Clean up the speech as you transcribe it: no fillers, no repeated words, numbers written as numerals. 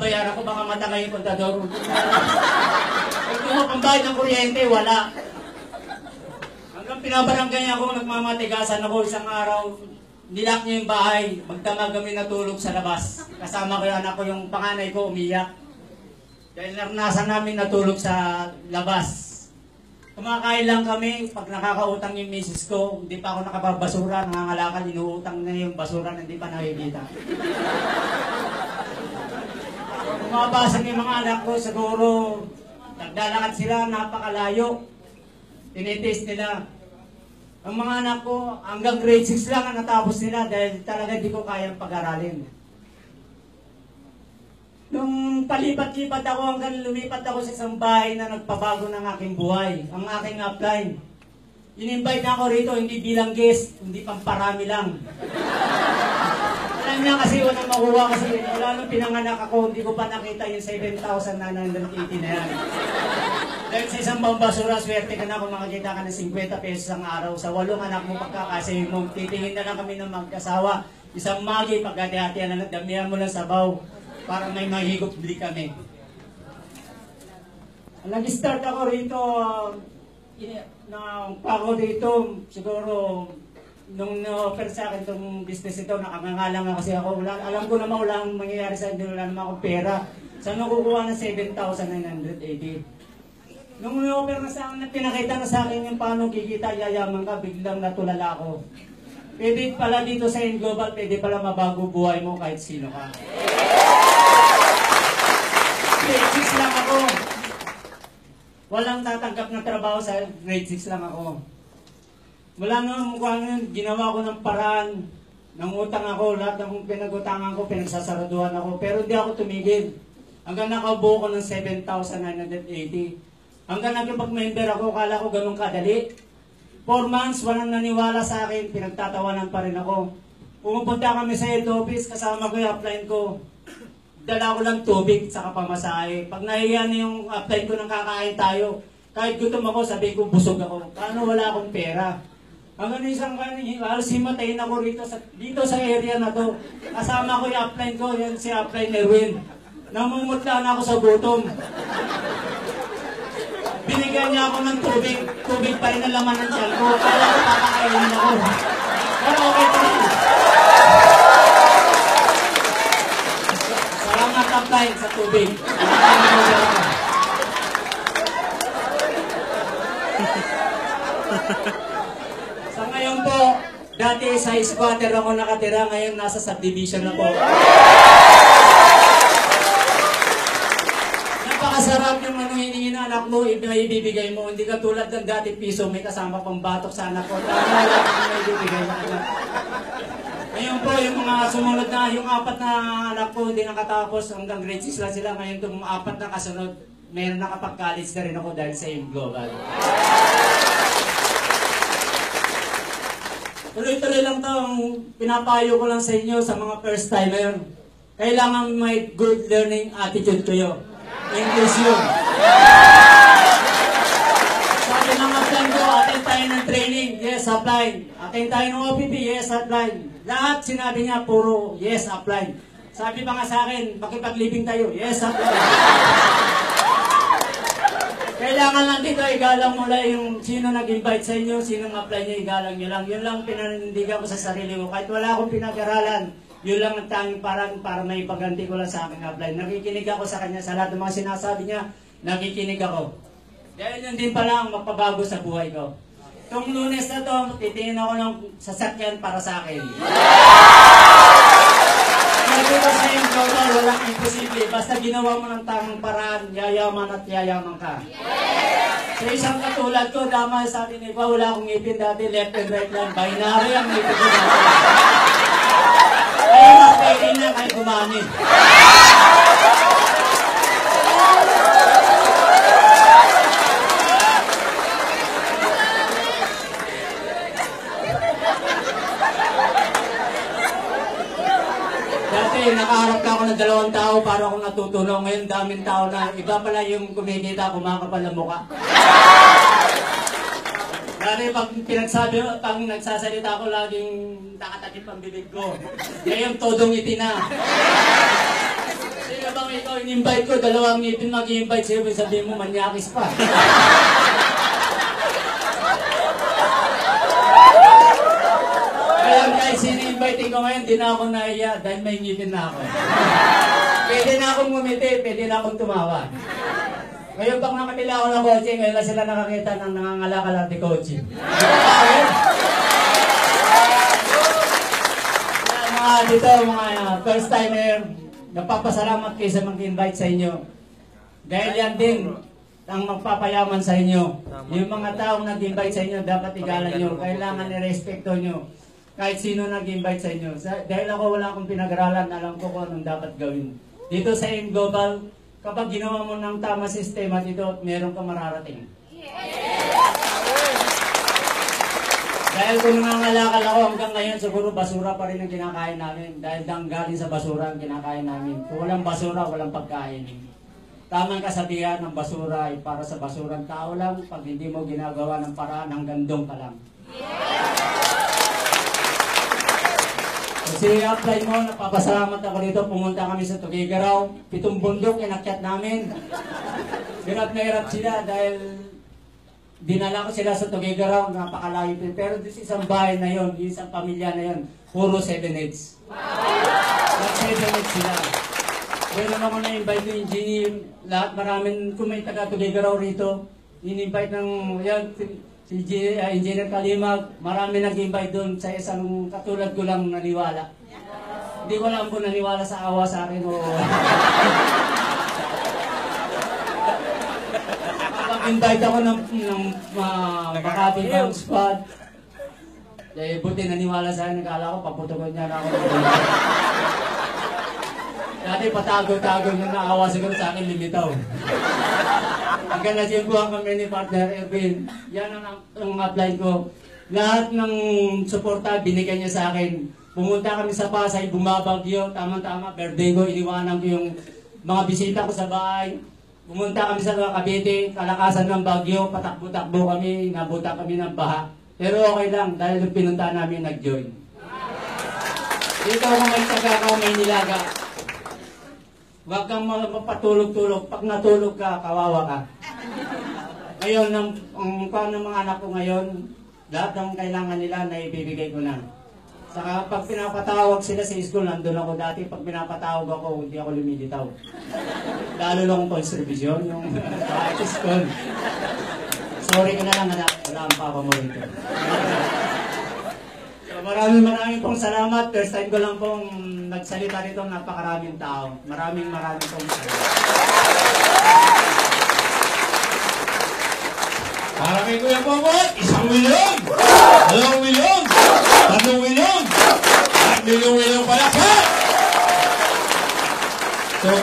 babayaran ko, baka matangay yung kontador. Kung mo pambayad ng kuryente, wala. Hanggang pinabarangay ako, nagmamatigasan ako isang araw. Nilak niya yung bahay, magdamag kami natulog sa labas. Kasama ko yung anak ko, yung panganay ko, umiyak. Dahil naranasan namin natulog sa labas. Kumakain lang kami, pag nakakautang yung misis ko, hindi pa ako nakababasura, nangangalakal, inuutang na yung basura, hindi pa nakikita. Kumabasag yung mga anak ko, siguro, naglalakad sila, napakalayo. Tinitest nila. Ang mga anak ko, hanggang grade 6 lang ang natapos nila dahil talaga hindi ko kayang pag-aralin. Nung palipat-lipat ako hanggang lumipat ako sa isang bahay na nagpabago ng aking buhay, ang aking upline. In-invite na ako rito, hindi bilang guest, hindi pamparami lang. Alam niya kasi walang makuha kasi wala nung pinanganak ako, hindi ko pa nakita yung 7,980 na yan. Dahil sa isang bambasura, swerte ka na kung makakita ka ng 50 pesos ang araw. Sa 8 anak mo pagkakasay mo, titingin na lang kami ng magkasawa. Isang magi, pagkati-hatian na nagdamihan mo lang sabaw para may mahigop-bili kami. Nag-start ako rito, siguro, nung na-offer sa akin itong business ito, nakangangalang nga kasi ako. Alam ko naman wala ang mangyayari sa inyo, wala naman akong pera. Saan nakukuha ng 7,980? Nung na-offer na sa akin, pinakita na sa akin yung paano kikita, yayaman ka, biglang natulala ako. Pwede pala dito sa Global, pwede pala mabago buhay mo kahit sino ka. Grade 6 lang ako. Walang tatanggap na trabaho sa grade 6 lang ako. Wala naman mukha nun, ginawa ko ng paraan. Nangutang ako, lahat ng pinagutangan ko, pinagsasaraduhan ako. Pero hindi ako tumigil. Hanggang nakaubo ko ng 7,980. Hanggang nakipag-member ako, kala ko ganun kadali. 4 months, walang naniwala sa akin, pinagtatawanan pa rin ako. Pumupunta kami sa head office, kasama ko yung upline ko. Dala ko lang tubig sa pamasahe. Pag nahiya na yung upline ko nang kakain tayo, kahit gutom ako, sabi ko busog ako. Paano wala akong pera? Hanggang isang halos himatayin ako dito sa area na to. Kasama ko yung upline ko, yan si upline Erwin. Namumutla na ako sa gutom. Binigyan niya ako ng tubig. Tubig pa rin ang laman ng tiyan ko. Kala ko pakakainin ako. Pero okay pa rin. Salamat upline sa tubig. Sa ngayon po, dati sa squatter ako nakatira, ngayon nasa subdivision na po. Napakasarap yung hiningi na anak mo, ibibigay mo. Hindi ka tulad ng dati piso, may kasama pang batok sa anak ko. Tama lang yung ibibigay na anak. Ngayon po, yung mga sumunod na, yung 4 na anak ko, hindi nakatapos, hanggang grade 6 lang sila. Ngayon itong 4 na kasunod, mayroon nakapag-college na rin ako dahil sa Global. Tuloy-tuloy lang ito, pinapayo ko lang sa inyo sa mga first timer. Kailangan may good learning attitude kayo. English yun. Sabi ng upline ko, attend tayo ng training, yes, upline. Attend tayo ng OPP, yes, upline. Lahat sinabi niya, puro, yes, upline. Sabi pa nga sa akin, makipag-living tayo, yes, upline. Kailangan lang dito, igalang mo lang yung sino nag-invite sa inyo, sino ng-apply niya, igalang nyo lang. Yun lang pinanindigan ko sa sarili ko. Kahit wala akong pinag-aralan, yun lang ang tanging parang para may paganti ko lang sa aking apply. Nakikinig ako sa kanya, sa lahat ng mga sinasabi niya, nakikinig ako. Dahil yun din pala ang magpabago sa buhay ko. Itong Lunes na to, titingin ako ng sasakyan para sa akin. Sabi ko sa iyong global, walang imposible. Basta ginawa mo ng tamang paraan, yayaman at yayaman ka. Sa isang katulad ko, dama sabi ni Iba, wala akong ngipin dati, left and right lang. Binary ang ngipin ko dati. Kaya mas pwede na kayo kumani. Nakaharap ka ako ng 2 tao para akong natutulong. Ngayon daming tao na iba pala yung kumikita, kumakapal ang mukha. Dati pag nagsasalita ko, laging nakatakip ang bibig ko. Ngayon todong ngiti na. Sino bang ikaw in-invite ko, dalawang ngipin mag-i-invite sa'yo, sabihin mo, manyakis pa. Kaya guys, ini-invite ko ngayon, di na ako naiya dahil may ngipin na ako. Pwede na akong ngumiti, pwede na akong tumawa. Ngayon pag nakatila ako ng coaching, ngayon lang sila nakakita ng nangangalakal at coaching. Mga dito, mga first timer, nagpapasalamat kayo sa mag-invite sa inyo. Dahil yan din ang magpapayaman sa inyo. Yung mga taong nag-invite sa inyo, dapat igalan nyo. Kailangan i-respeto nyo. Kahit sino nag-invite sa inyo. Dahil ako wala akong pinag-aralan, alam ko kung anong dapat gawin. Dito sa Global, kapag ginawa mo ng tama sistema dito, meron ka mararating. Dahil kung nangangalakal ako hanggang ngayon, siguro basura pa rin ang kinakain namin. Dahil galing sa basura ang kinakain namin. Kung walang basura, walang pagkain. Tamang kasabihan ng basura ay para sa basurang tao lang. Pag hindi mo ginagawa ng paraan, hanggang doon ka lang. Kasi apply mo, napapasalamat ako dito. Pumunta kami sa Tugigaraw. 7 bundok, inakyat namin. Hirap na hirap sila dahil dinala ko sila sa Tugigaraw, napakalayo. Pero sa isang bahay na yon, isang pamilya na yon, puro 7-8s. Nag-7-8 sila. Meron ako na-invite ng engineer, lahat maraming, kung may taga-Tugigaraw rito, in-invite ng, yan, si Engineer Kalimag, marami nag-invite doon sa isang katulad ko lang naniwala. Hindi ko alam kung naniwala sa awa sa akin o... Invite ako ng Makati Bank Squad. Eh, buti naniwala sa akin, nag-ala ko, paputugon niya na ako. Dati patago-tago nung naawa siguro sa akin, limitaw. Hanggang nasimbuhan kami ni partner Erwin. Yan ang apply ko. Lahat ng suporta binigyan niya sa akin. Pumunta kami sa Pasay, bumabagyo, tama-tama, birthday ko, iniwanan ko yung mga bisita ko sa bahay. Pumunta kami sa Cavite, kalakasan ng bagyo, patakbo-takbo kami, nabuta kami ng baha. Pero okay lang, dahil nung pinunta namin, nag-join. Dito kung may taga ka, may nilaga. Huwag kang mapatulog-tulog. Pag natulog ka, kawawa ka. Ngayon, ang mga anak ko ngayon, lahat ng kailangan nila na ibibigay ko na. Saka pag pinapatawag sila sa school, nandun ako dati. Pag pinapatawag ako, hindi ako lumilitaw. Lalo lang kung conservation, yung school. Sorry ka na lang, anak. Wala ang papa mo rito. So, maraming pong salamat. First time ko lang pong nagsalita rito, napakaraming tao. Maraming pong salamat. Para kay Kuya Pomot, 1 milyon! 2 milyon! 3 milyon! 4 milyon pala pa! So,